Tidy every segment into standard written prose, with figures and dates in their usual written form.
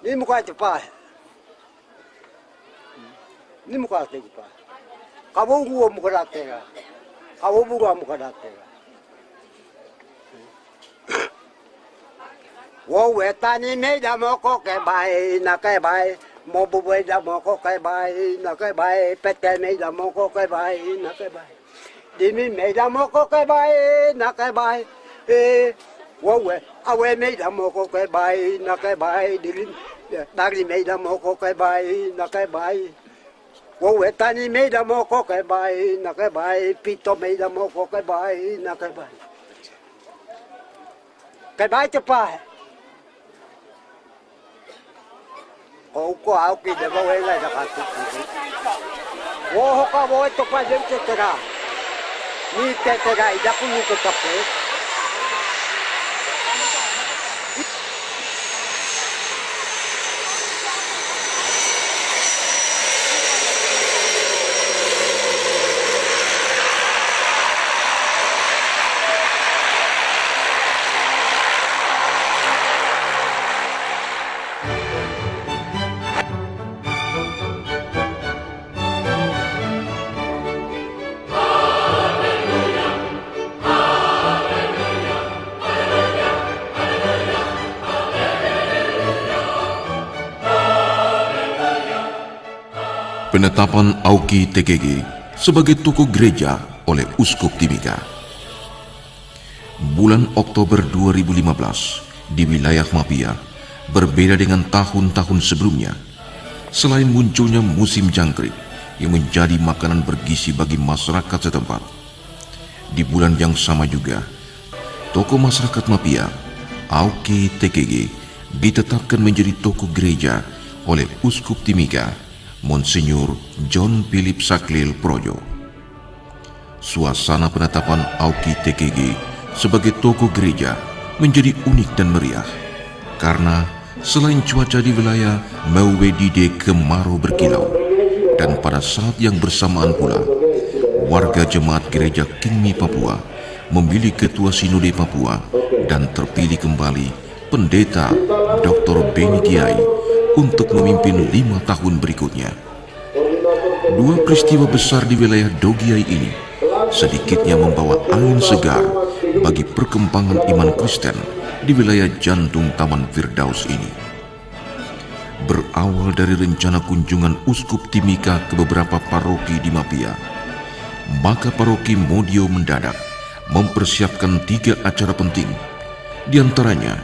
Ni muka cepat. Ni muka cepat. Kamu gua muka datera. Kamu gua muka datera. Wo wetani me da moko ke bai na ke bai. Mo bu da moko ke bai na ke bai. Pete me da moko ke bai na ke bai. Dimi me da moko ke bai na ke bai. Wo we awe me da moko ke bai na ke bai. Dari me da moko ke bai na ke bai. Wo wetani me da moko ke bai na ke bai. Pito me da moko ke bai na ke bai. Ke bai cepat. Kau kau kita bawa lagi dah kasih. Wah, kau bawa tu pasal cekera. Ni cekera, ida pun ni cekera. Penetapan Auki TKG sebagai tokoh gereja oleh Uskup Timika. Bulan Oktober 2015 di wilayah Mapia berbeda dengan tahun-tahun sebelumnya. Selain munculnya musim jangkrik yang menjadi makanan bergizi bagi masyarakat setempat, di bulan yang sama juga tokoh masyarakat Mapia, Auki TKG, ditetapkan menjadi tokoh gereja oleh Uskup Timika, Monsinyur John Philip Saklil Projo. Suasana penetapan Auki TKG sebagai tokoh gereja menjadi unik dan meriah karena selain cuaca di wilayah Mewedide kemarau berkilau, dan pada saat yang bersamaan pula warga jemaat gereja Kingmi Papua memilih ketua Sinode Papua dan terpilih kembali Pendeta Dr. Beni Kiai untuk memimpin 5 tahun berikutnya. Dua peristiwa besar di wilayah Dogiai ini sedikitnya membawa angin segar bagi perkembangan iman Kristen di wilayah jantung Taman Firdaus ini. Berawal dari rencana kunjungan Uskup Timika ke beberapa paroki di Mapia, maka paroki Modio mendadak mempersiapkan 3 acara penting. Di antaranya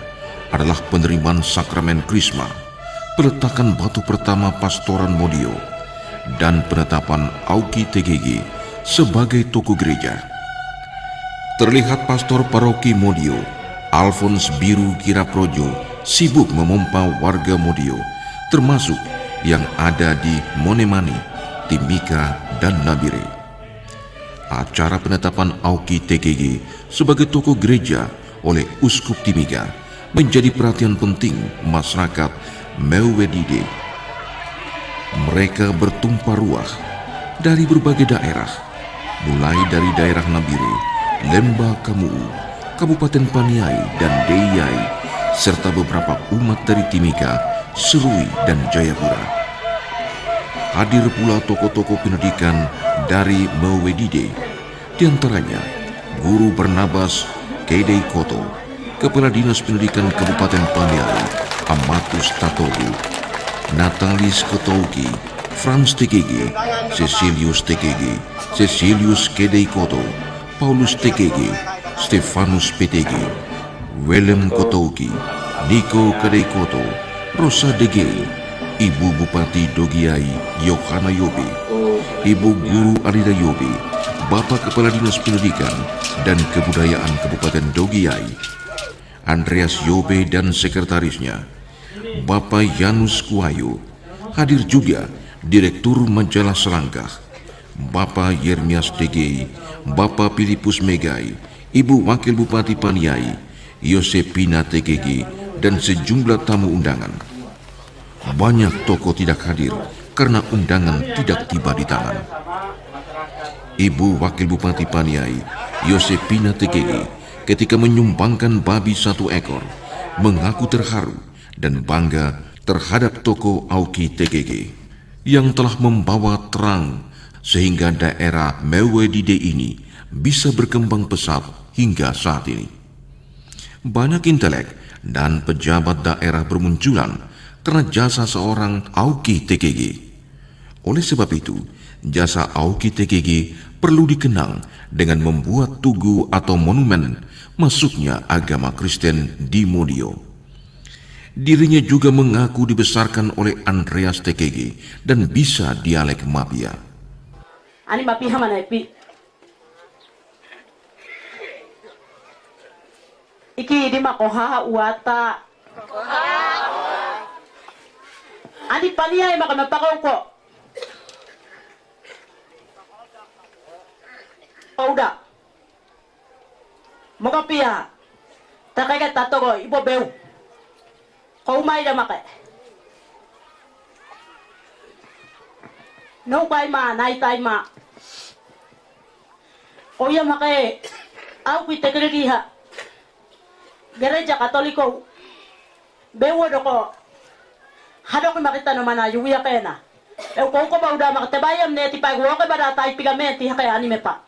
adalah penerimaan sakramen Krisma, peletakan batu pertama pastoran Modio, dan penetapan Auki TKG sebagai tokoh gereja. Terlihat pastor paroki Modio, Alphonse Biru Kiraprojo, sibuk memompa warga Modio, termasuk yang ada di Monemani, Timika, dan Nabire. Acara penetapan Auki TKG sebagai tokoh gereja oleh Uskup Timika menjadi perhatian penting masyarakat Mewedide. Mereka bertumpah ruah dari berbagai daerah, mulai dari daerah Nabire, Lemba Kamuu, Kabupaten Paniai dan Deyai, serta beberapa umat dari Timika, Serui, dan Jayapura. Hadir pula tokoh-tokoh pendidikan dari Mewedide, di antaranya Guru Barnabas Kedei Koto, Kepala Dinas Pendidikan Kabupaten Paniai, Amatus Tatogu, Natalis Kotouki, Franz TKG, Cecilius TKG, Cecilius Kedei Koto, Paulus TKG, Stefanus PTG, Willem Kotouki, Niko Kedei Koto, Rosa Degei, Ibu Bupati Dogiai Yohana Yobe, Ibu Guru Alida Yobe, Bapak Kepala Dinas Pendidikan dan Kebudayaan Kabupaten Dogiai, Andreas Yobe dan sekretarisnya, Bapak Yanus Kuayu. Hadir juga Direktur Majalah Selangkah, Bapak Yermias Degei, Bapak Filipus Megai, Ibu Wakil Bupati Paniai, Yosepina TKG, dan sejumlah tamu undangan. Banyak tokoh tidak hadir karena undangan tidak tiba di tangan. Ibu Wakil Bupati Paniai, Yosepina TKG, ketika menyumbangkan babi 1 ekor, mengaku terharu dan bangga terhadap tokoh Auki TKG yang telah membawa terang sehingga daerah Mewedide ini bisa berkembang pesat hingga saat ini. Banyak intelek dan pejabat daerah bermunculan karena jasa seorang Auki TKG. Oleh sebab itu, jasa Auki TKG perlu dikenang dengan membuat tugu atau monumen masuknya agama Kristen di Modio. Dirinya juga mengaku dibesarkan oleh Andreas TKG dan bisa dialek Mapia. Ani Mapia mana pi? Iki di makoha uata. Ani pania yang makan mapakaw ko. Udah. Moga pia. Takay tato ko ibo beu. Kau mai dah makai. No kai ma nai tai ma. Oya makai. Aku itekregi ha. Gereja Katoliko. Bewo doko. Hadok makita no mana yuya kena. Kau ko ba udah makatabayam ne tipay ko ka ba tay pigamenti kaya anime pa.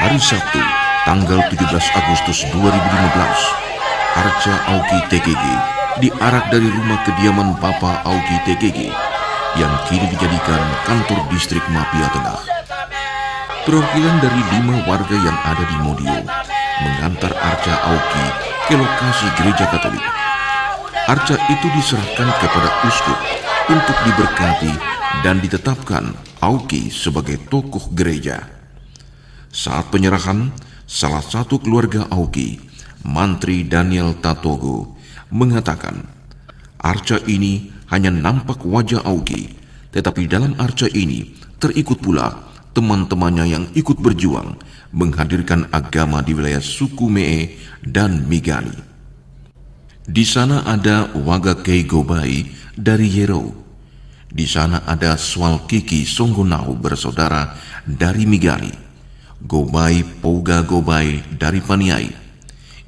Hari Sabtu, tanggal 17 Agustus 2015, Arca Auki TKG diarak dari rumah kediaman Bapak Auki TKG yang kini dijadikan kantor distrik Mapia Tengah. Perwakilan dari 5 warga yang ada di Modio mengantar Arca Auki ke lokasi gereja Katolik. Arca itu diserahkan kepada uskup untuk diberkati dan ditetapkan Auki sebagai tokoh gereja. Saat penyerahan, salah satu keluarga Auki, Mantri Daniel Tatogo, mengatakan, arca ini hanya nampak wajah Auki, tetapi dalam arca ini terikut pula teman-temannya yang ikut berjuang menghadirkan agama di wilayah suku Mee dan Migani. Di sana ada Wagakei Gobai dari Yero. Di sana ada Swal Kiki Songgonau bersaudara dari Migani. Gobai Poga Gobai dari Paniai,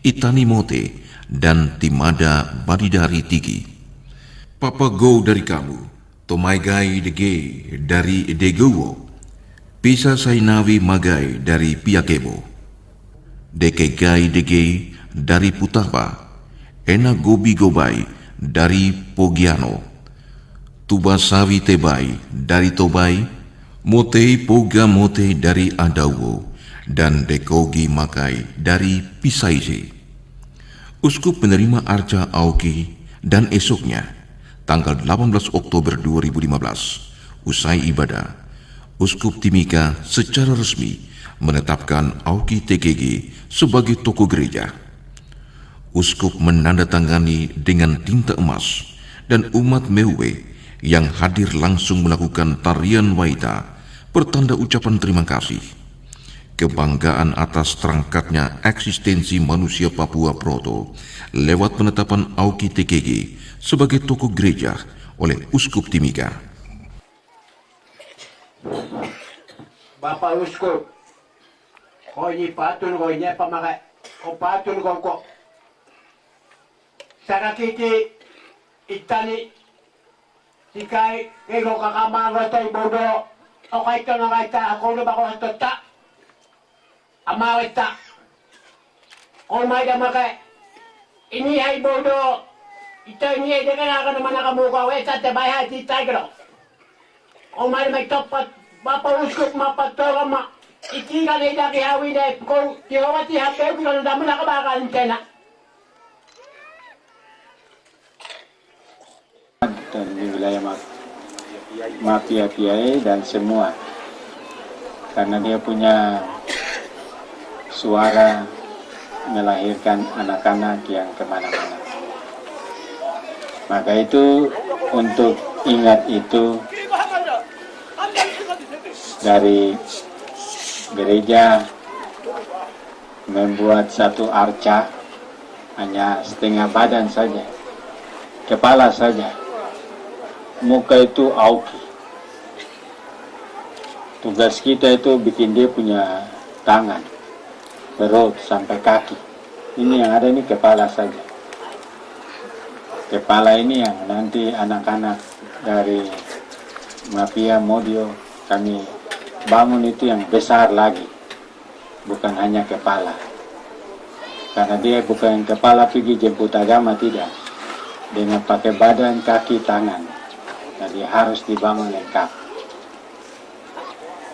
Itani Mote, dan Timada Badidari Tigi. Papa Go dari kamu, Tomaigai Dege dari Degowo, Pisa Sainawi Magai dari Piakebo, Dekegai Dege dari Putapa, Ena Gobi Gobai dari Pogiano, Tuba Sawi Tebai dari Tobai, Motei Poga Mote dari Adawo, dan Dekogi Makai dari Pisaisi. Uskup menerima arca Auki dan esoknya, tanggal 18 Oktober 2015, usai ibadah, Uskup Timika secara resmi menetapkan Auki TKG sebagai tokoh gereja. Uskup menandatangani dengan tinta emas dan umat Mewe yang hadir langsung melakukan tarian waita pertanda ucapan terima kasih. Kebanggaan atas terangkatnya eksistensi manusia Papua Proto lewat penetapan Auki TKG sebagai tokoh gereja oleh Uskup Timika. Bapak Uskup, ko ini patun ko ini pamakai, ko patun ko. Sakakiti itani sikai kego kakamaga tay bodo o kaito na kaita ako na bako hatota amawita o may damake ini ay bodo ito ini ay dekana ka naman nakamuka wesa te bahay ti tagro o may topat Bapak Uskup mapatora ma iti ka na idaki hawin ay kung tiwati hape kung ano damo nakabakan kena. Dan di wilayah Mafia Kiai dan semua, karena dia punya suara melahirkan anak-anak yang kemana-mana. Maka itu untuk ingat itu dari gereja membuat satu arca hanya setengah badan saja, kepala saja. Muka itu Auki. Tugas kita itu bikin dia punya tangan, perut sampai kaki. Ini yang ada ini kepala saja. Kepala ini yang nanti anak-anak dari Mafia Modio kami bangun itu yang besar lagi, bukan hanya kepala. Karena dia bukan kepala pergi jemput agama, tidak. Dengan pakai badan, kaki, tangan. Jadi harus dibangun lengkap.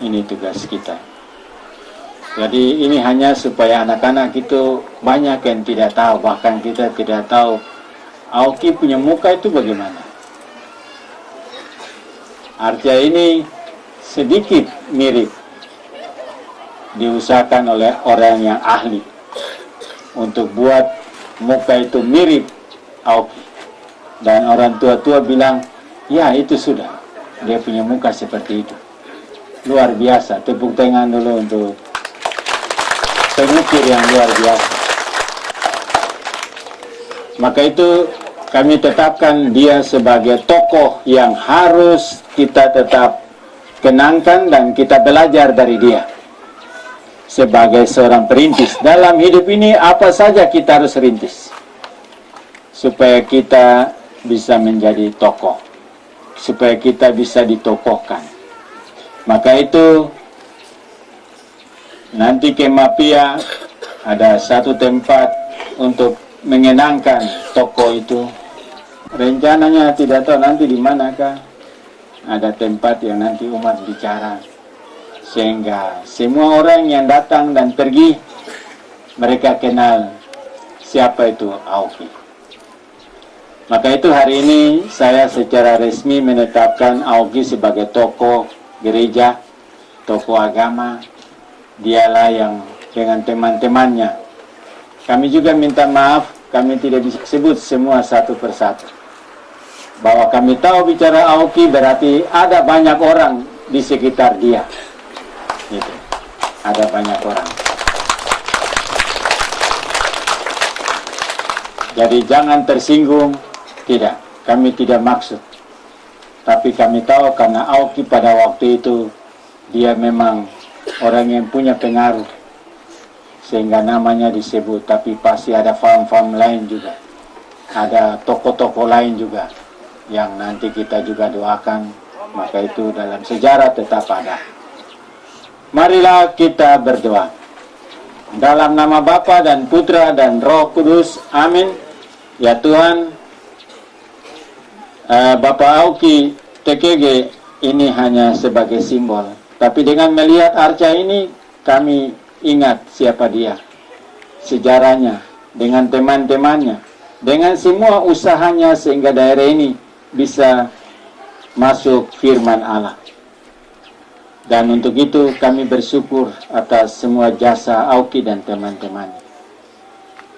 Ini tugas kita. Jadi ini hanya supaya anak-anak itu banyak yang tidak tahu, bahkan kita tidak tahu Auki punya muka itu bagaimana. Arca ini sedikit mirip, diusahakan oleh orang yang ahli untuk buat muka itu mirip Auki. Dan orang tua-tua bilang, ya itu sudah, dia punya muka seperti itu. Luar biasa, tepuk tangan dulu untuk pengukir yang luar biasa. Maka itu kami tetapkan dia sebagai tokoh yang harus kita tetap kenangkan dan kita belajar dari dia. Sebagai seorang perintis, dalam hidup ini apa saja kita harus rintis supaya kita bisa menjadi tokoh, supaya kita bisa ditokohkan. Maka itu nanti ke Mafia ada satu tempat untuk mengenangkan tokoh itu. Rencananya tidak tahu nanti di manakah ada tempat yang nanti umat bicara, sehingga semua orang yang datang dan pergi mereka kenal siapa itu Auki. Maka itu hari ini saya secara resmi menetapkan Auki sebagai tokoh gereja, tokoh agama. Dialah yang dengan teman-temannya. Kami juga minta maaf, kami tidak bisa sebut semua satu persatu. Bahwa kami tahu bicara Auki berarti ada banyak orang di sekitar dia. Gitu. Ada banyak orang. Jadi jangan tersinggung. Tidak, kami tidak maksud. Tapi kami tahu karena Auki pada waktu itu dia memang orang yang punya pengaruh sehingga namanya disebut. Tapi pasti ada fam-fam lain juga, ada tokoh-tokoh lain juga yang nanti kita juga doakan. Maka itu dalam sejarah tetap ada. Marilah kita berdoa. Dalam nama Bapa dan Putra dan Roh Kudus, amin. Ya Tuhan, Bapak Auki TKG ini hanya sebagai simbol. Tapi dengan melihat arca ini, kami ingat siapa dia, sejarahnya, dengan teman-temannya, dengan semua usahanya sehingga daerah ini bisa masuk firman Allah. Dan untuk itu kami bersyukur atas semua jasa Auki dan teman-teman.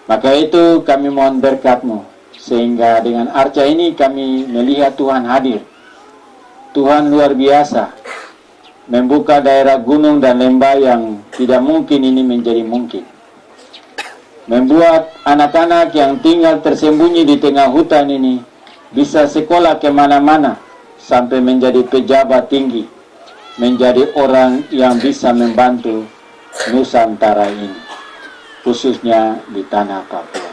Maka itu kami mohon berkat-Mu, sehingga dengan arca ini kami melihat Tuhan hadir. Tuhan luar biasa, membuka daerah gunung dan lembah yang tidak mungkin ini menjadi mungkin. Membuat anak-anak yang tinggal tersembunyi di tengah hutan ini bisa sekolah kemana-mana, sampai menjadi pejabat tinggi, menjadi orang yang bisa membantu Nusantara ini, khususnya di tanah Papua.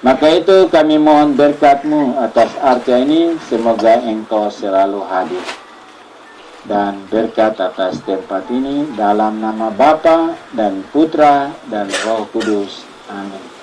Maka itu kami mohon berkat-Mu atas arca ini, semoga Engkau selalu hadir. Dan berkat atas tempat ini dalam nama Bapa dan Putra dan Roh Kudus. Amin.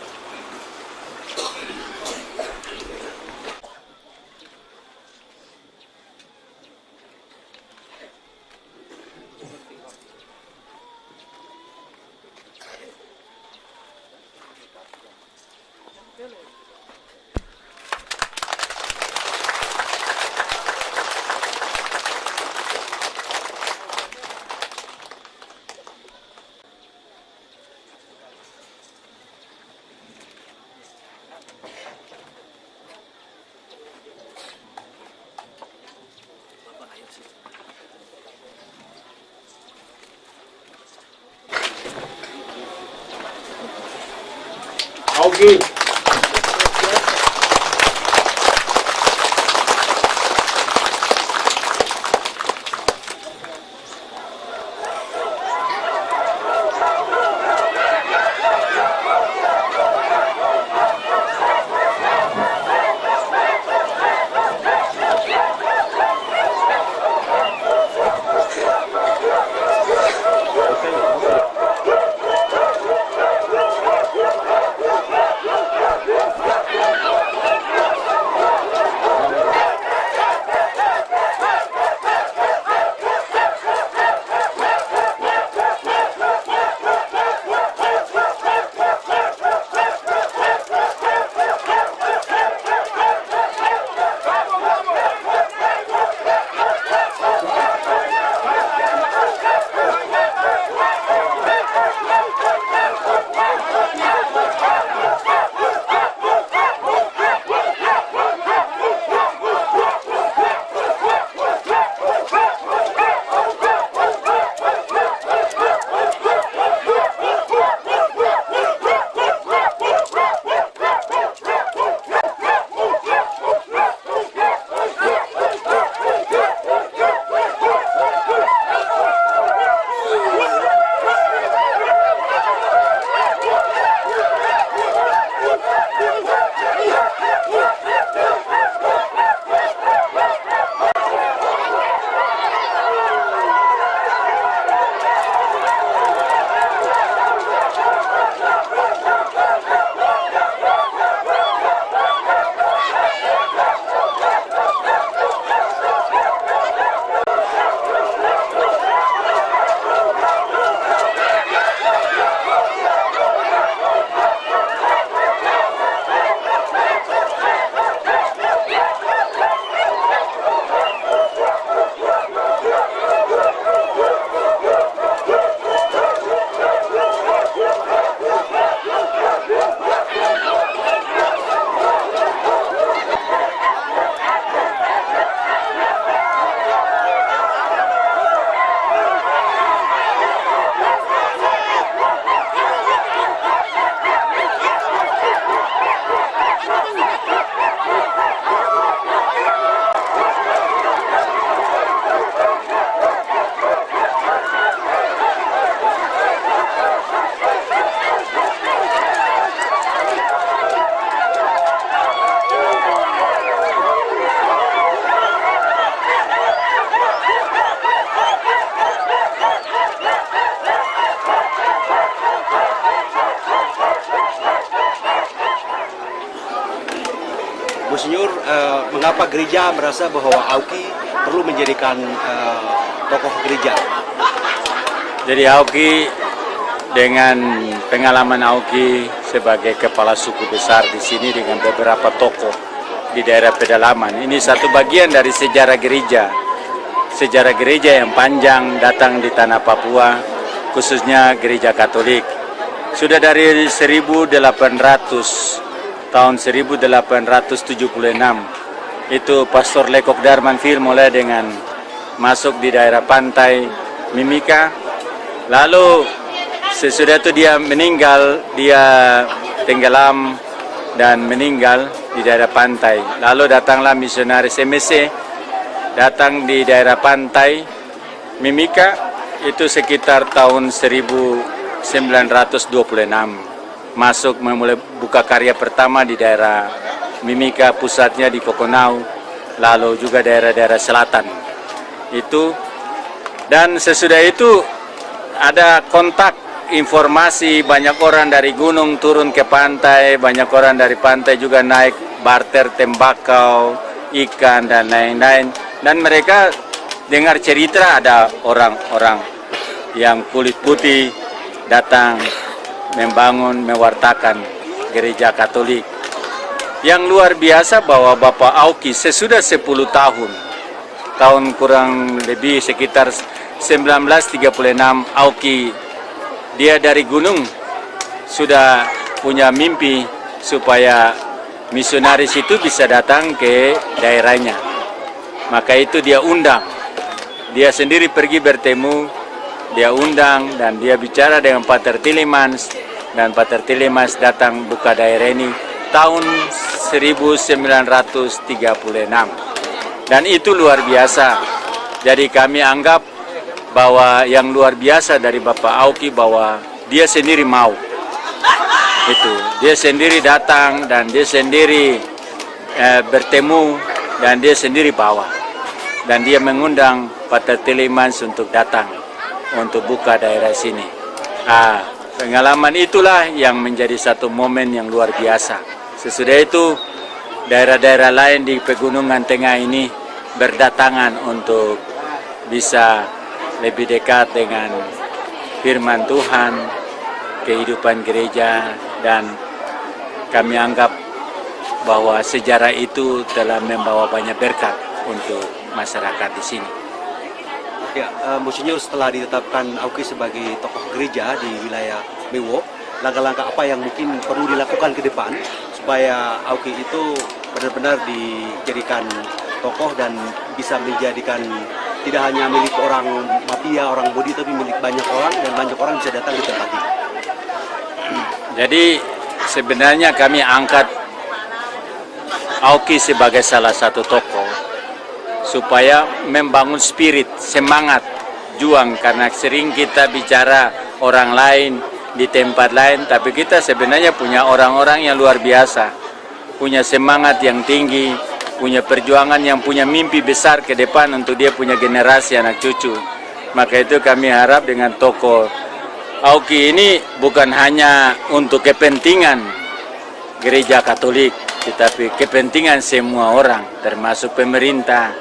Auki. Monsinyur, mengapa gereja merasa bahwa Auki perlu menjadikan tokoh gereja? Jadi Auki, dengan pengalaman Auki sebagai kepala suku besar di sini dengan beberapa tokoh di daerah pedalaman, ini satu bagian dari sejarah gereja sejarah gereja yang panjang datang di tanah Papua, khususnya gereja Katolik. Sudah dari 1800, tahun 1876, itu Pastor Lekok Darmanville mulai dengan masuk di daerah pantai Mimika. Lalu sesudah itu dia meninggal, dia tenggelam dan meninggal di daerah pantai. Lalu datanglah misionaris MSC, datang di daerah pantai Mimika, itu sekitar tahun 1926. Masuk memulai buka karya pertama di daerah Mimika, pusatnya di Kokonau, lalu juga daerah-daerah selatan. Itu, dan sesudah itu ada kontak informasi, banyak orang dari gunung turun ke pantai, banyak orang dari pantai juga naik barter tembakau, ikan dan lain-lain. Dan mereka dengar cerita ada orang-orang yang kulit putih datang membangun, mewartakan gereja Katolik. Yang luar biasa bahwa Bapak Auki sesudah 10 tahun kurang lebih sekitar 1936, Auki dia dari gunung sudah punya mimpi supaya misionaris itu bisa datang ke daerahnya. Maka itu dia undang, dia sendiri pergi bertemu, dia undang dan dia bicara dengan Pater Tillemans, dan Pater Tillemans datang buka daerah ini tahun 1936. Dan itu luar biasa. Jadi kami anggap bahwa yang luar biasa dari Bapak Auki bahwa dia sendiri mau. Itu, dia sendiri datang dan dia sendiri bertemu dan dia sendiri bawa. Dan dia mengundang Pater Tillemans untuk datang untuk buka daerah sini. Pengalaman itulah yang menjadi satu momen yang luar biasa. Sesudah itu daerah-daerah lain di pegunungan tengah ini berdatangan untuk bisa lebih dekat dengan firman Tuhan, kehidupan gereja, dan kami anggap bahwa sejarah itu telah membawa banyak berkat untuk masyarakat di sini. Ya, Monsinyur, setelah ditetapkan Auki sebagai tokoh gereja di wilayah Mewo, langkah-langkah apa yang mungkin perlu dilakukan ke depan supaya Auki itu benar-benar dijadikan tokoh dan bisa menjadikan tidak hanya milik orang mafia, orang bodi, tapi milik banyak orang dan banyak orang bisa datang di tempat ini. Jadi sebenarnya kami angkat Auki sebagai salah satu tokoh supaya membangun spirit, semangat, juang, karena sering kita bicara orang lain di tempat lain, tapi kita sebenarnya punya orang-orang yang luar biasa, punya semangat yang tinggi, punya perjuangan, yang punya mimpi besar ke depan untuk dia punya generasi anak cucu. Maka itu kami harap dengan tokoh Auki ini bukan hanya untuk kepentingan gereja Katolik, tetapi kepentingan semua orang, termasuk pemerintah.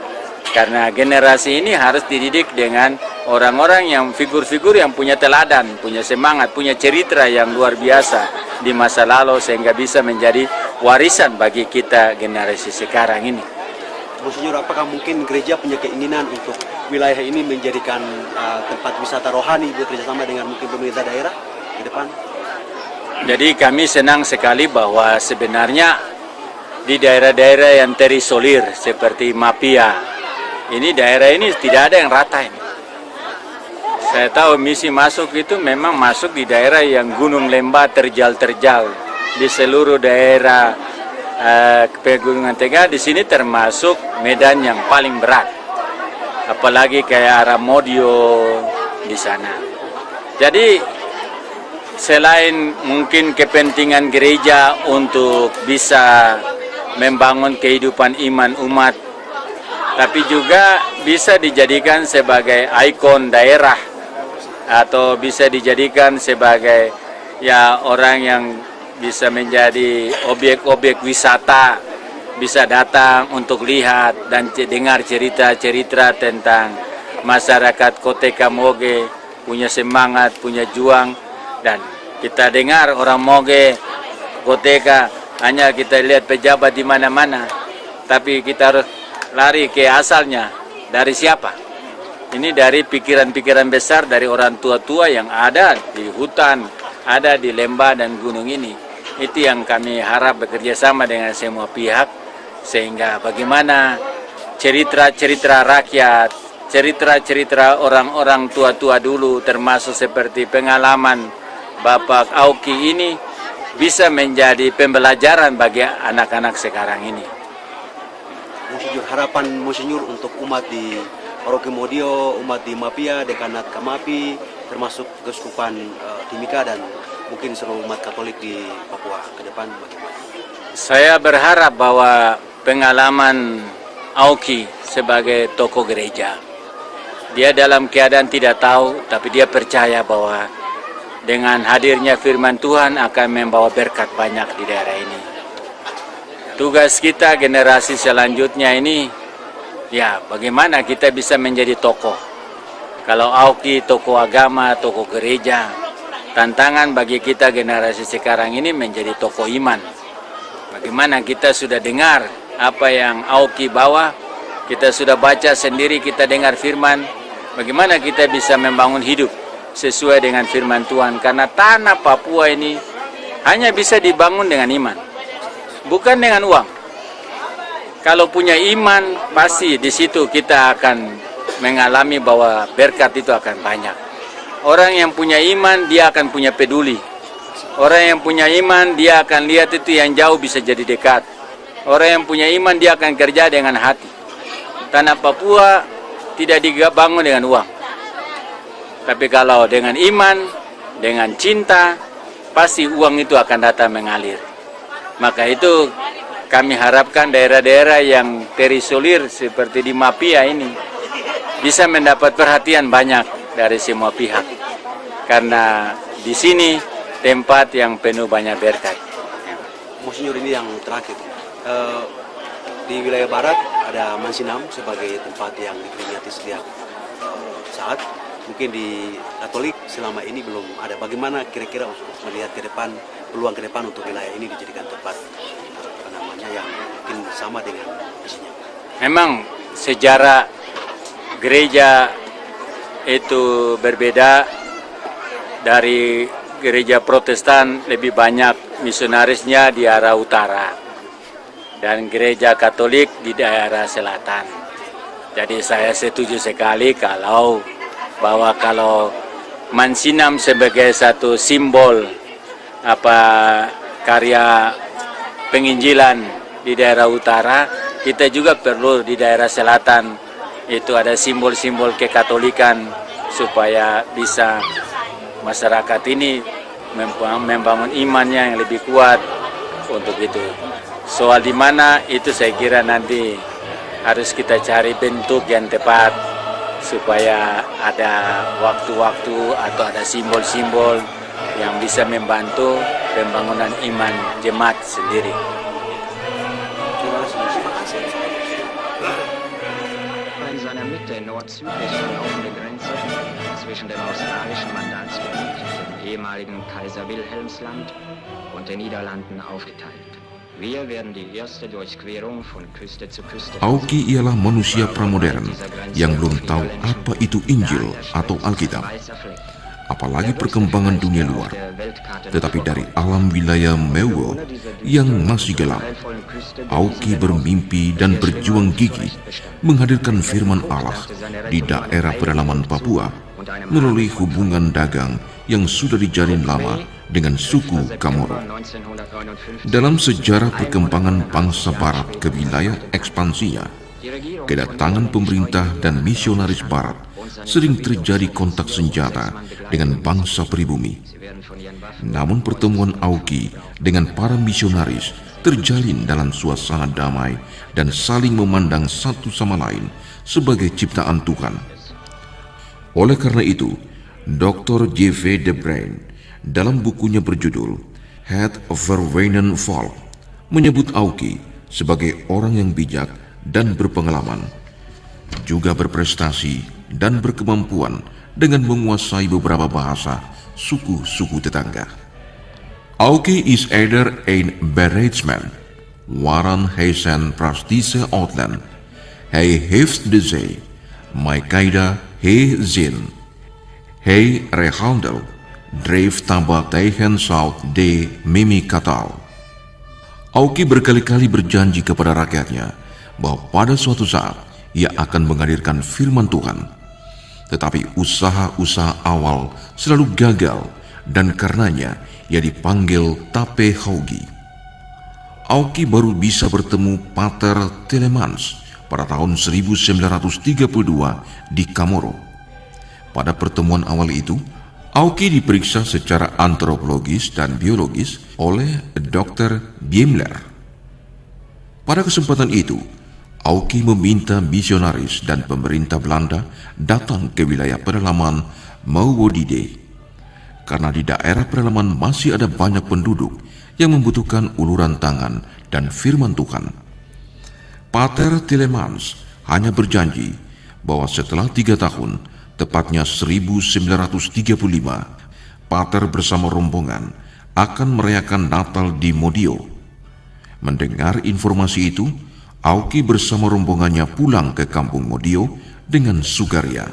Karena generasi ini harus dididik dengan orang-orang yang figur-figur yang punya teladan, punya semangat, punya cerita yang luar biasa di masa lalu, sehingga bisa menjadi warisan bagi kita generasi sekarang ini. Monsinyur, apakah mungkin gereja punya keinginan untuk wilayah ini menjadikan tempat wisata rohani bekerjasama dengan mungkin pemerintah daerah ke depan? Jadi kami senang sekali bahwa sebenarnya di daerah-daerah yang terisolir seperti Mapia, ini daerah ini tidak ada yang rata ini. Saya tahu misi masuk itu memang masuk di daerah yang gunung lembah terjal-terjal di seluruh daerah pegunungan tengah. Di sini termasuk medan yang paling berat, apalagi kayak arah Modio di sana. Jadi selain mungkin kepentingan gereja untuk bisa membangun kehidupan iman umat, tapi juga bisa dijadikan sebagai ikon daerah atau bisa dijadikan sebagai orang yang bisa menjadi objek-objek wisata, bisa datang untuk lihat dan dengar cerita-cerita tentang masyarakat Koteka Moge, punya semangat, punya juang. Dan kita dengar orang Moge, Koteka, hanya kita lihat pejabat di mana-mana, tapi kita harus lari ke asalnya, dari siapa? Ini dari pikiran-pikiran besar dari orang tua-tua yang ada di hutan, ada di lembah dan gunung ini. Itu yang kami harap bekerja sama dengan semua pihak, sehingga bagaimana cerita-cerita rakyat, cerita-cerita orang-orang tua-tua dulu, termasuk seperti pengalaman Bapak Auki ini, bisa menjadi pembelajaran bagi anak-anak sekarang ini. Monsinyur, harapan Monsinyur untuk umat di Paroki Modio, umat di Mapia, Dekanat Kamapi, termasuk Keuskupan Timika dan mungkin seluruh umat Katolik di Papua ke depan bagaimana? Saya berharap bahwa pengalaman Auki sebagai tokoh gereja, dia dalam keadaan tidak tahu, tapi dia percaya bahwa dengan hadirnya firman Tuhan akan membawa berkat banyak di daerah ini. Tugas kita generasi selanjutnya ini, ya bagaimana kita bisa menjadi tokoh. Kalau Auki tokoh agama, tokoh gereja, tantangan bagi kita generasi sekarang ini menjadi tokoh iman. Bagaimana kita sudah dengar apa yang Auki bawa, kita sudah baca sendiri, kita dengar firman, bagaimana kita bisa membangun hidup sesuai dengan firman Tuhan. Karena tanah Papua ini hanya bisa dibangun dengan iman, bukan dengan uang. Kalau punya iman, pasti di situ kita akan mengalami bahwa berkat itu akan banyak. Orang yang punya iman, dia akan punya peduli. Orang yang punya iman, dia akan lihat itu yang jauh bisa jadi dekat. Orang yang punya iman, dia akan kerja dengan hati. Tanah Papua tidak dibangun dengan uang. Tapi kalau dengan iman, dengan cinta, pasti uang itu akan datang mengalir. Maka itu kami harapkan daerah-daerah yang terisolir seperti di Mapia ini bisa mendapat perhatian banyak dari semua pihak. Karena di sini tempat yang penuh banyak berkat. Monsinyur, ini yang terakhir. Di wilayah barat ada Mansinam sebagai tempat yang diperingati setiap saat. Mungkin di Katolik selama ini belum ada. Bagaimana kira-kira untuk melihat ke depan, peluang ke depan untuk wilayah ini dijadikan tempat yang mungkin sama dengan isinya? Memang sejarah gereja itu berbeda. Dari gereja Protestan lebih banyak misionarisnya di arah utara dan gereja Katolik di daerah selatan. Jadi saya setuju sekali kalau Mansinam sebagai satu simbol karya penginjilan di daerah utara, kita juga perlu di daerah selatan itu ada simbol-simbol kekatolikan supaya bisa masyarakat ini membangun imannya yang lebih kuat untuk itu. Soal di mana itu saya kira nanti harus kita cari bentuk yang tepat supaya ada waktu-waktu atau ada simbol-simbol yang bisa membantu pembangunan iman jemaat sendiri. In seiner Mitte nord-südlich verlaufende Grenze zwischen dem australischen Mandatsgebiet, dem ehemaligen Kaiser Wilhelmsland und den Niederlanden aufgeteilt. Wir werden die erste Durchquerung von Küste zu Küste. Auki ialah manusia pramodern yang belum tahu apa itu Injil atau Alkitab, apalagi perkembangan dunia luar. Tetapi dari alam wilayah Mewo yang masih gelap, Auki bermimpi dan berjuang gigih menghadirkan firman Allah di daerah pedalaman Papua melalui hubungan dagang yang sudah dijalin lama dengan suku Kamoro. Dalam sejarah perkembangan bangsa Barat ke wilayah ekspansinya, kedatangan pemerintah dan misionaris Barat sering terjadi kontak senjata dengan bangsa pribumi. Namun pertemuan Auki dengan para misionaris terjalin dalam suasana damai dan saling memandang satu sama lain sebagai ciptaan Tuhan. Oleh karena itu, Dr. J.V. de Bruin dalam bukunya berjudul Het Verwenen Volk menyebut Auki sebagai orang yang bijak dan berpengalaman, juga berprestasi dan berkemampuan dengan menguasai beberapa bahasa suku-suku tetangga. Auki is either een bereidsman, waaran hij zijn praktische uitland. Hij heeft de zee, Maikaida He Zin, He Rehandel, Dreef Tamba Teihen South de Mimi Katal. Auki berkali-kali berjanji kepada rakyatnya bahwa pada suatu saat ia akan menghadirkan firman Tuhan. Tetapi usaha-usaha awal selalu gagal dan karenanya ia dipanggil Tape Haugi. Auki baru bisa bertemu Pater Telemans pada tahun 1932 di Kamoro. Pada pertemuan awal itu, Auki diperiksa secara antropologis dan biologis oleh Dr. Biemler. Pada kesempatan itu, Auki meminta misionaris dan pemerintah Belanda datang ke wilayah pedalaman Mauwodide. Karena di daerah pedalaman masih ada banyak penduduk yang membutuhkan uluran tangan dan firman Tuhan. Pater Telemans hanya berjanji bahwa setelah 3 tahun, tepatnya 1935, Pater bersama rombongan akan merayakan Natal di Modio. Mendengar informasi itu, Auki bersama rombongannya pulang ke kampung Modio dengan sukaria.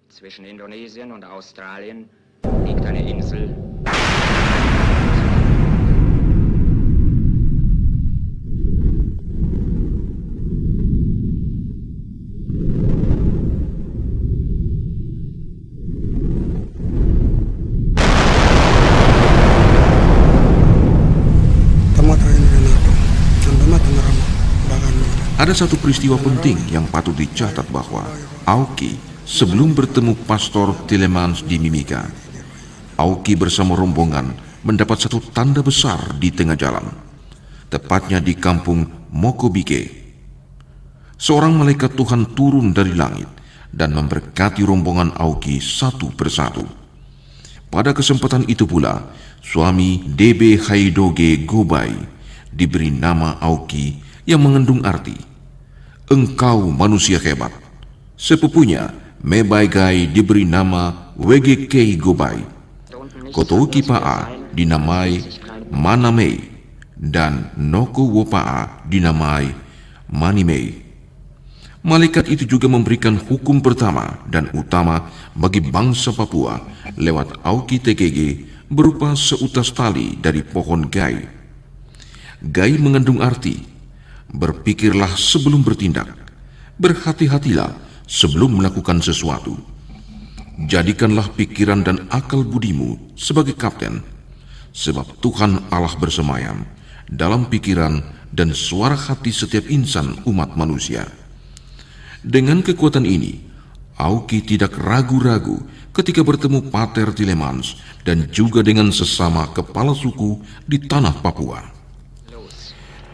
Zwischen Indonesien und Australien liegt eine Insel. Ada satu peristiwa penting yang patut dicatat bahwa Auki sebelum bertemu Pastor Telemans di Mimika, Auki bersama rombongan mendapat satu tanda besar di tengah jalan, tepatnya di kampung Mokobike. Seorang malaikat Tuhan turun dari langit dan memberkati rombongan Auki satu persatu. Pada kesempatan itu pula, suami DB Haidoge Gobai diberi nama Auki yang mengandung arti engkau manusia hebat. Sepupunya Mebaigai diberi nama Wegekei Gobai. Kotoki Pa'a dinamai Manamei dan Noko Wopa'a dinamai Manimei. Malaikat itu juga memberikan hukum pertama dan utama bagi bangsa Papua lewat Auki TKG berupa seutas tali dari pohon gai. Gai mengandung arti berpikirlah sebelum bertindak, berhati-hatilah sebelum melakukan sesuatu. Jadikanlah pikiran dan akal budimu sebagai kapten, sebab Tuhan Allah bersemayam dalam pikiran dan suara hati setiap insan umat manusia. Dengan kekuatan ini, Auki tidak ragu-ragu ketika bertemu Pater Telemans dan juga dengan sesama kepala suku di tanah Papua.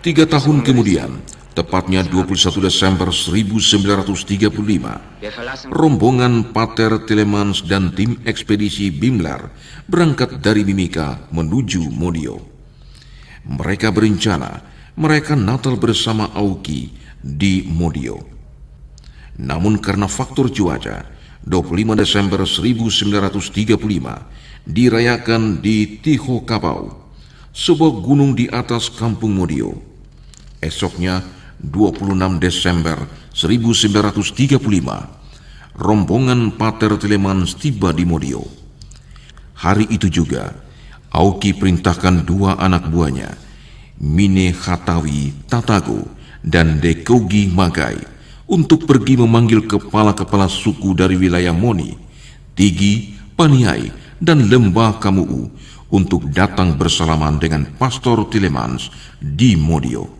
3 tahun kemudian, tepatnya 21 Desember 1935, rombongan Pater Telemans dan tim ekspedisi Biemler berangkat dari Mimika menuju Modio. Mereka berencana merayakan Natal bersama Auki di Modio. Namun karena faktor cuaca, 25 Desember 1935 dirayakan di Tiho Kapau, sebuah gunung di atas kampung Modio. Esoknya, 26 Desember 1935, rombongan Pater Telemans tiba di Modio. Hari itu juga, Auki perintahkan 2 anak buahnya, Mine Hatawi Tatago dan Dekogi Magai, untuk pergi memanggil kepala-kepala suku dari wilayah Moni, Tigi, Paniai, dan Lembah Kamuu untuk datang bersalaman dengan Pastor Telemans di Modio.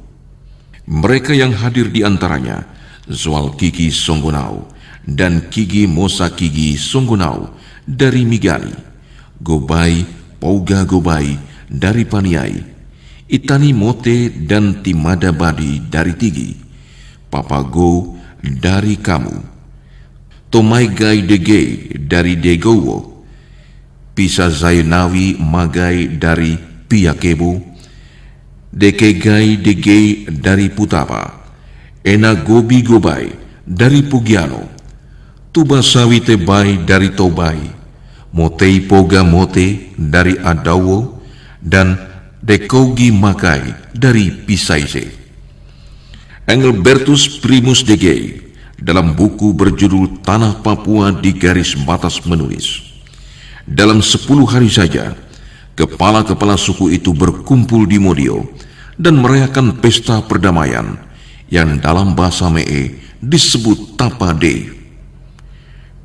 Mereka yang hadir di antaranya Zwal Kiki Songgonau dan Kigi Mosa Kigi Songgonau dari Migani, Gobai Pauga Gobai dari Paniai, Itani Mote dan Timada Badi dari Tigi, Papago dari Kamu, Tomai Gai Dege dari Degowo, Pisa Zainawi Magai dari Piakebo, Dekegai Dege dari Putapa, Ena Gobi Gobai dari Pugiano, Tubasawi Tebai dari Tobai, Motei Poga Mote dari Adawo, dan Dekogi Makai dari Pisaise. Engelbertus Primus Dege dalam buku berjudul Tanah Papua di Garis Batas menulis, dalam 10 hari saja, kepala-kepala suku itu berkumpul di Modio dan merayakan pesta perdamaian yang dalam bahasa Mee disebut Tapa Day.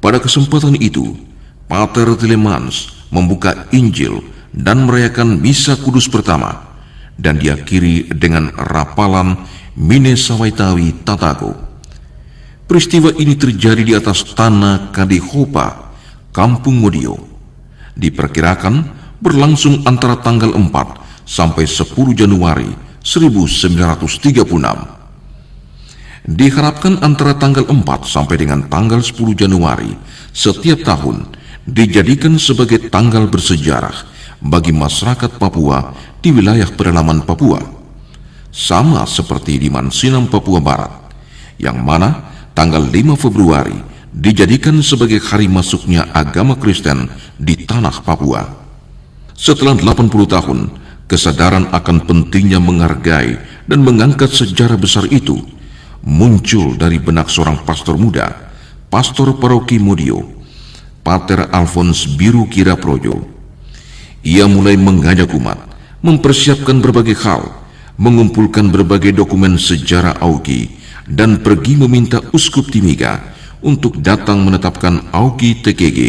Pada kesempatan itu, Pater Tillemans membuka Injil dan merayakan Misa Kudus pertama dan diakhiri dengan rapalan Mine Sawaitawi Tatago. Peristiwa ini terjadi di atas tanah Kadihopa, Kampung Modio. Diperkirakan berlangsung antara tanggal 4 sampai 10 Januari 1936. Diharapkan antara tanggal 4 sampai dengan tanggal 10 Januari setiap tahun dijadikan sebagai tanggal bersejarah bagi masyarakat Papua di wilayah pedalaman Papua. Sama seperti di Mansinam, Papua Barat, yang mana tanggal 5 Februari dijadikan sebagai hari masuknya agama Kristen di tanah Papua. Setelah 80 tahun, kesadaran akan pentingnya menghargai dan mengangkat sejarah besar itu muncul dari benak seorang pastor muda, pastor paroki Modio, Pater Alphonse Biru Kiraprojo. Ia mulai mengajak umat mempersiapkan berbagai hal, mengumpulkan berbagai dokumen sejarah Auki, dan pergi meminta Uskup Timiga untuk datang menetapkan Auki TKG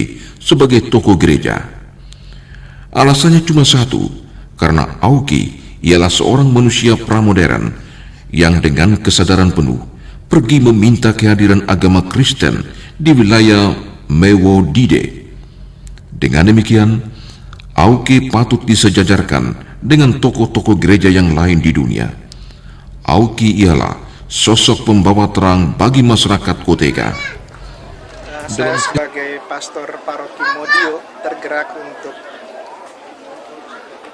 sebagai tokoh gereja. Alasannya cuma satu, karena Auki ialah seorang manusia pramodern yang dengan kesadaran penuh pergi meminta kehadiran agama Kristen di wilayah Mewo Dide. Dengan demikian, Auki patut disejajarkan dengan tokoh-tokoh gereja yang lain di dunia. Auki ialah sosok pembawa terang bagi masyarakat Koteka. Saya sebagai pastor paroki Modio tergerak untuk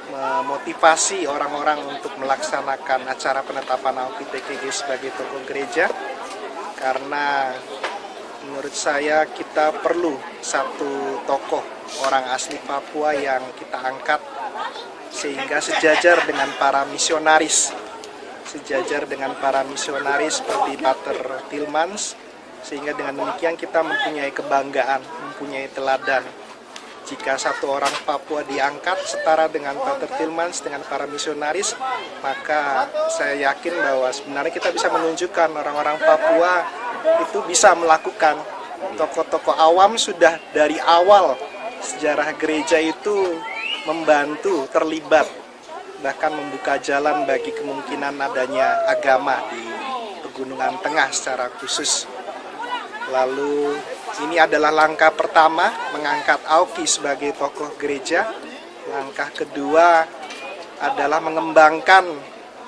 memotivasi orang-orang untuk melaksanakan acara penetapan Auki TKG sebagai tokoh gereja, karena menurut saya kita perlu satu tokoh orang asli Papua yang kita angkat sehingga sejajar dengan para misionaris seperti Pater Tillemans, sehingga dengan demikian kita mempunyai kebanggaan, mempunyai teladan. Jika satu orang Papua diangkat setara dengan Pater Tillemans, dengan para misionaris, maka saya yakin bahwa sebenarnya kita bisa menunjukkan orang-orang Papua itu bisa melakukan. Tokoh-tokoh awam sudah dari awal sejarah gereja itu membantu, terlibat, bahkan membuka jalan bagi kemungkinan adanya agama di Pegunungan Tengah secara khusus. Lalu ini adalah langkah pertama mengangkat Auki sebagai tokoh gereja. Langkah kedua adalah mengembangkan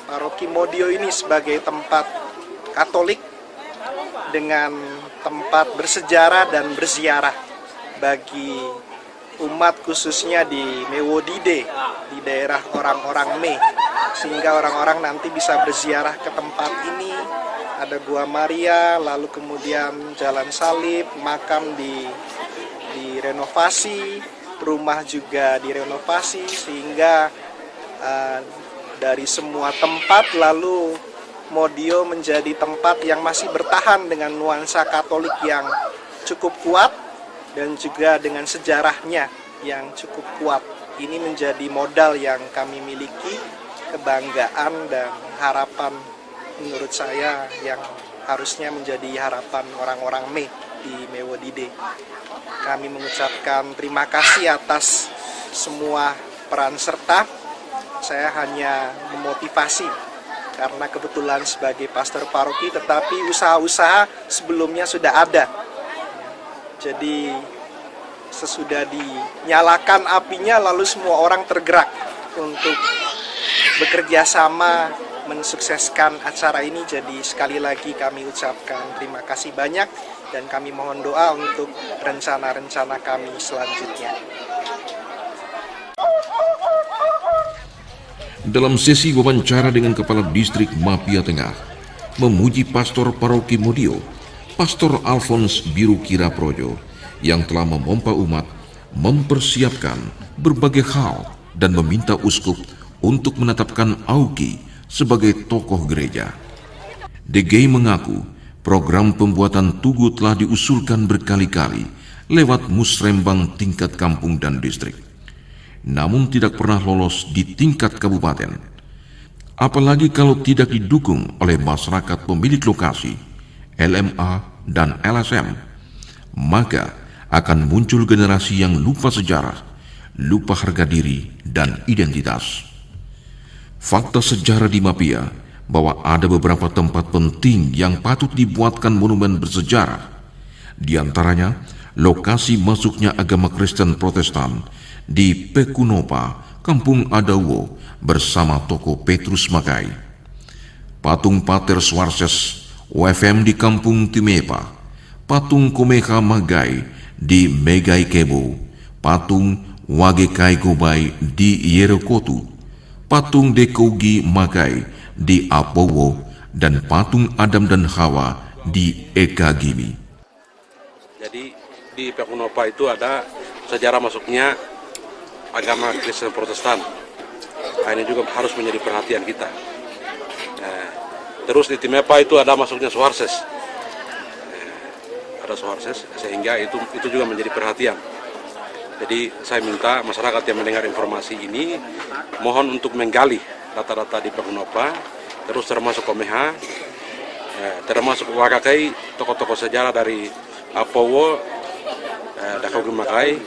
paroki Modio ini sebagai tempat Katolik dengan tempat bersejarah dan berziarah bagi umat, khususnya di Mewodide, di daerah orang-orang Me, sehingga orang-orang nanti bisa berziarah ke tempat ini. Ada Gua Maria, lalu kemudian Jalan Salib, makam direnovasi, rumah juga direnovasi, sehingga dari semua tempat lalu Modio menjadi tempat yang masih bertahan dengan nuansa Katolik yang cukup kuat dan juga dengan sejarahnya yang cukup kuat. Ini menjadi modal yang kami miliki, kebanggaan dan harapan menurut saya yang harusnya menjadi harapan orang-orang Me di Mewodide. Kami mengucapkan terima kasih atas semua peran serta. Saya hanya memotivasi karena kebetulan sebagai pastor paroki, tetapi usaha-usaha sebelumnya sudah ada. Jadi sesudah dinyalakan apinya, lalu semua orang tergerak untuk bekerja sama mensukseskan acara ini. Jadi sekali lagi kami ucapkan terima kasih banyak dan kami mohon doa untuk rencana-rencana kami selanjutnya. Dalam sesi wawancara dengan Kepala Distrik Mapia Tengah, memuji Pastor Paroki Modio, Pastor Alphonse Biru Kiraprojo, yang telah memompa umat, mempersiapkan berbagai hal dan meminta uskup untuk menetapkan Auki sebagai tokoh gereja. DG mengaku program pembuatan tugu telah diusulkan berkali-kali lewat musrembang tingkat kampung dan distrik, namun tidak pernah lolos di tingkat kabupaten. Apalagi kalau tidak didukung oleh masyarakat pemilik lokasi, LMA dan LSM, maka akan muncul generasi yang lupa sejarah, lupa harga diri dan identitas. Fakta sejarah di Mapia bahwa ada beberapa tempat penting yang patut dibuatkan monumen bersejarah. Di antaranya, lokasi masuknya agama Kristen Protestan di Pekunopa, Kampung Adawo bersama toko Petrus Magai. Patung Pater Swarses OFM di Kampung Timepa, patung Komeha Magai di Megai Kebo, patung Wagekai Gobai di Yerokotu, patung Dekogi Magai di Apowo, dan patung Adam dan Hawa di Eka Gimi. Jadi di Pekunopa itu ada sejarah masuknya agama Kristen Protestan. Nah, ini juga harus menjadi perhatian kita. Terus di Timepa itu ada masuknya Swarses. Ada Swarses, sehingga itu juga menjadi perhatian. Jadi saya minta masyarakat yang mendengar informasi ini mohon untuk menggali data-data di Pekunopa, terus termasuk Komeha, termasuk Wakakai, tokoh-tokoh sejarah dari Apowo, Dakogi Makai,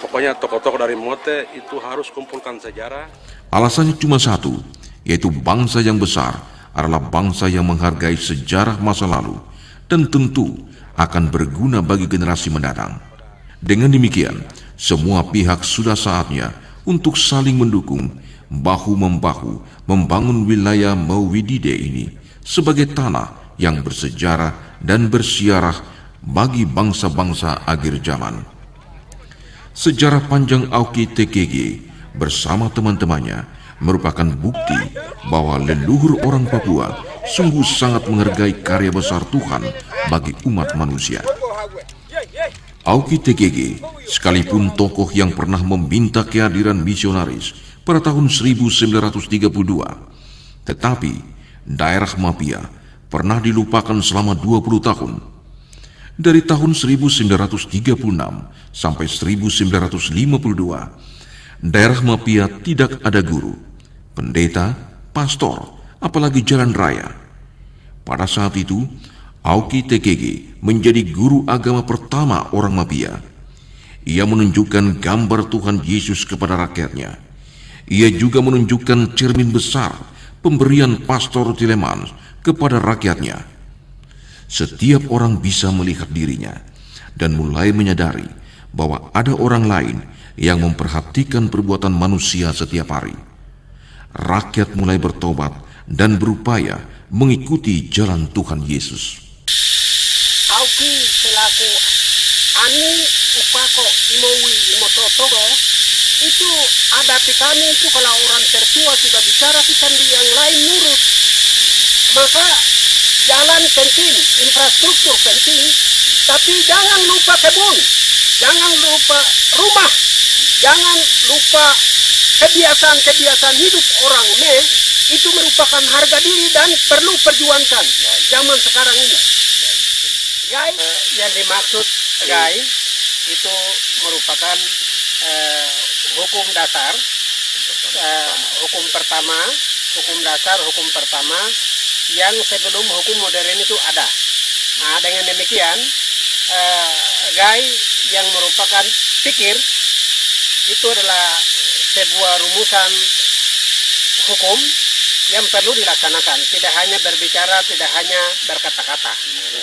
pokoknya tokoh-tokoh dari Mote itu harus kumpulkan sejarah. Alasannya cuma satu, yaitu bangsa yang besar adalah bangsa yang menghargai sejarah masa lalu dan tentu akan berguna bagi generasi mendatang. Dengan demikian, semua pihak sudah saatnya untuk saling mendukung, bahu-membahu membangun wilayah Mawidide ini sebagai tanah yang bersejarah dan bersiarah bagi bangsa-bangsa akhir zaman. Sejarah panjang Auki TKG bersama teman-temannya merupakan bukti bahwa leluhur orang Papua sungguh sangat menghargai karya besar Tuhan bagi umat manusia. Auki TKG sekalipun tokoh yang pernah meminta kehadiran misionaris pada tahun 1932, tetapi daerah Mapia pernah dilupakan selama 20 tahun. Dari tahun 1936 sampai 1952, daerah Mapia tidak ada guru, pendeta, pastor, apalagi jalan raya. Pada saat itu, Auki TKG menjadi guru agama pertama orang Mapia. Ia menunjukkan gambar Tuhan Yesus kepada rakyatnya. Ia juga menunjukkan cermin besar pemberian Pastor Tilemans kepada rakyatnya. Setiap orang bisa melihat dirinya dan mulai menyadari bahwa ada orang lain yang memperhatikan perbuatan manusia setiap hari. Rakyat mulai bertobat dan berupaya mengikuti jalan Tuhan Yesus. Auki selaku ani upako imowi imototogo itu adat kami itu kalau orang tertua sudah bicara kita yang lain nurut, maka jalan penting, infrastruktur penting, tapi jangan lupa kebun, jangan lupa rumah, jangan lupa kebiasaan hidup orang itu merupakan harga diri dan perlu perjuangkan zaman sekarang ini. Gai, yang dimaksud Gai itu merupakan hukum dasar, hukum pertama yang sebelum hukum modern itu ada. Nah, dengan demikian Gai yang merupakan pikir itu adalah sebuah rumusan hukum yang perlu dilaksanakan, tidak hanya berbicara, tidak hanya berkata-kata.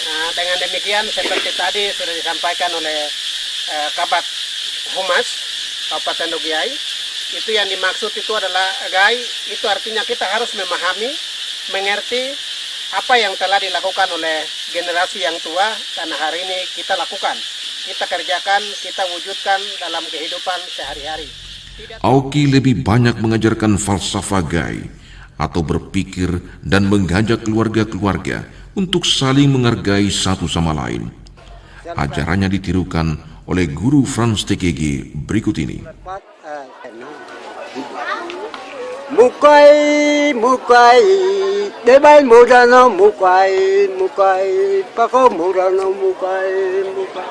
Nah, dengan demikian seperti tadi sudah disampaikan oleh Kabat Humas Kabupaten Dogiai, itu yang dimaksud itu adalah Gai, itu artinya kita harus memahami, mengerti apa yang telah dilakukan oleh generasi yang tua, karena hari ini kita lakukan, kita kerjakan, kita wujudkan dalam kehidupan sehari-hari. Auki lebih banyak mengajarkan falsafah Gai atau berpikir dan mengajak keluarga-keluarga untuk saling menghargai satu sama lain. Ajarannya ditirukan oleh guru Frans TKG berikut ini. Mukai, mukai, debai mudano mukai, mukai, pako mudano mukai, mukai.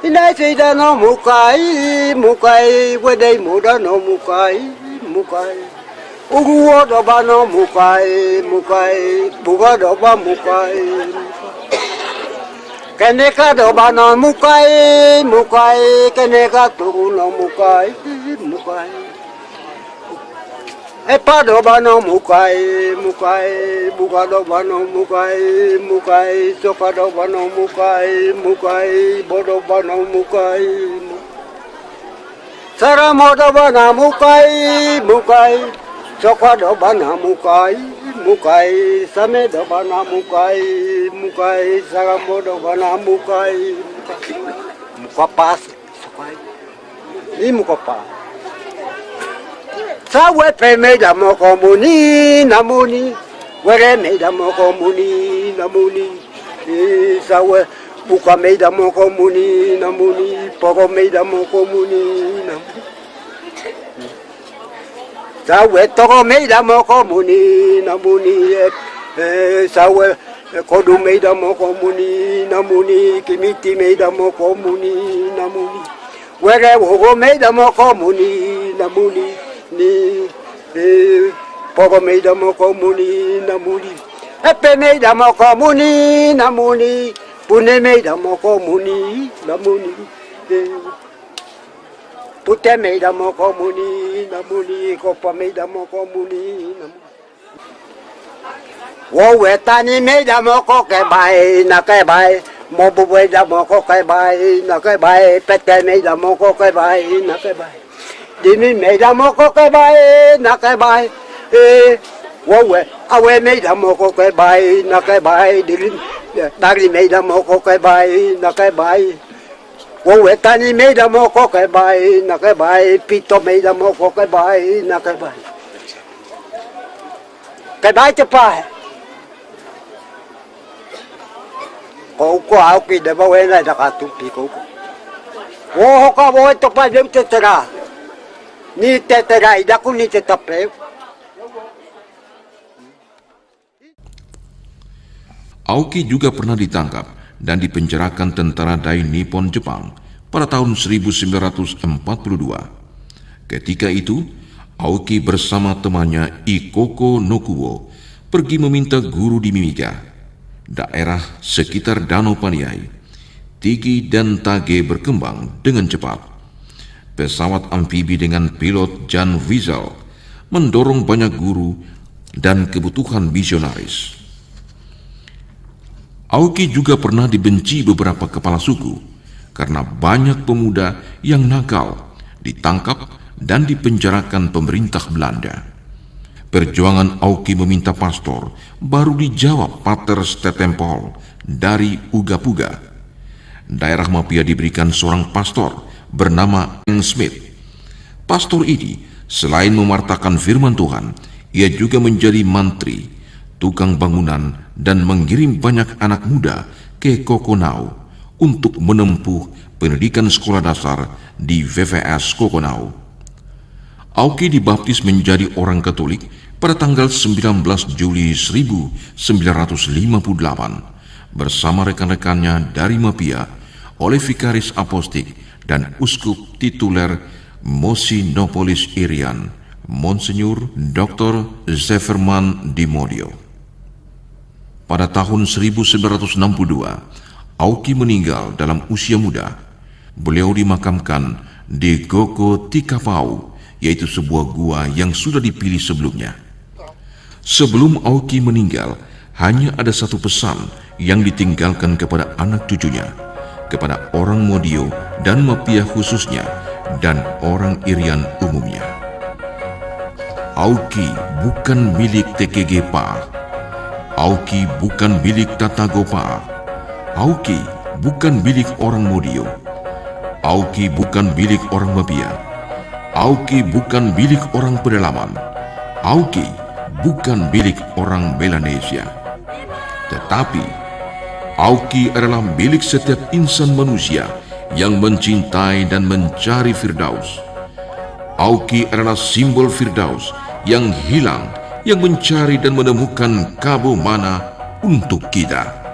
Inai sidano mukai, mukai, wedei mudano mukai, mukai. Uguo dobano mukai, mukai, buga doba mukai, keneka dobano mukai, mukai, keneka turuno mukai, mukai. Epa dobano mukai, mukai, buga dobano mukai, mukai, soka dobano mukai, mukai, bodobano mukai. Saramo dobana mukai, mukai, soka dobana mukai, mukai, same dobana mukai, mukai, saramo dobana mukai, mukapas, sokai, ni mukapas. Sawe pe me da mo komuni namuni, were me da mo komuni namuni, sawe buka me da mo komuni namuni, poko me da mo komuni namuni, sawe toko me da mo komuni namuni, sawe kodu me da mo komuni namuni, kimiti me da mo komuni namuni, were wogo me da mo komuni namuni. Ni poco me da mo komuni namuni, epe me da mo komuni namuni, pune me da mo komuni namuni, pute me da mo komuni namuni, kopa me da mo komuni namuni. Wo wetani me da mo koke bai na ke bai, mo buwe da mo koke bai na ke bai, pete me da mo koke bai na ke bai. Dimi me da mo koke bai na ke bai, wowe awe me da mo koke bai na ke bai, dari me da mo koke bai na ke bai, wowe tani me da mo koke bai na ke bai, pito me da mo koke bai na ke bai. Ke bai cepat. Kau ko au ki de bawe na da ka tu pi ko. Wo ka bo to pa dem tetera. Ni tetera ida ku ni tetape. Aoki juga pernah ditangkap dan dipenjarakan tentara Dai Nippon Jepang pada tahun 1942. Ketika itu, Aoki bersama temannya Ikoko Nokuo pergi meminta guru di Mimiga, daerah sekitar Danau Paniai. Tigi dan Tage berkembang dengan cepat. Pesawat amfibi dengan pilot Jan Wiesel mendorong banyak guru dan kebutuhan misionaris. Aoki juga pernah dibenci beberapa kepala suku karena banyak pemuda yang nakal ditangkap dan dipenjarakan pemerintah Belanda. Perjuangan Aoki meminta pastor baru dijawab Pater Stetempol dari Ugapuga. Daerah Mapia diberikan seorang pastor bernama Eng Smith. Pastor ini selain mewartakan firman Tuhan, ia juga menjadi mantri, tukang bangunan, dan mengirim banyak anak muda ke Kokonau untuk menempuh pendidikan sekolah dasar di VVS Kokonau. Aoki dibaptis menjadi orang Katolik pada tanggal 19 Juli 1958 bersama rekan-rekannya dari Mapia oleh Vikaris Apostik dan Uskup tituler Mosinopolis Irian, Monsinyur Dr. Zeferman Dimodio. Pada tahun 1962, Aoki meninggal dalam usia muda. Beliau dimakamkan di Goko Tikapau, yaitu sebuah gua yang sudah dipilih sebelumnya. Sebelum Aoki meninggal, hanya ada satu pesan yang ditinggalkan kepada anak cucunya, kepada orang Modio dan Mapia khususnya, dan orang Irian umumnya. Aoki bukan milik TKG Pa. Aoki bukan milik Tatago Pa. Aoki bukan milik orang Modio. Aoki bukan milik orang Mapia. Aoki bukan milik orang pedalaman. Aoki bukan milik orang Melanesia. Tetapi Aoki adalah milik setiap insan manusia yang mencintai dan mencari Firdaus. Aoki adalah simbol Firdaus yang hilang, yang mencari dan menemukan Kabo Mana untuk kita.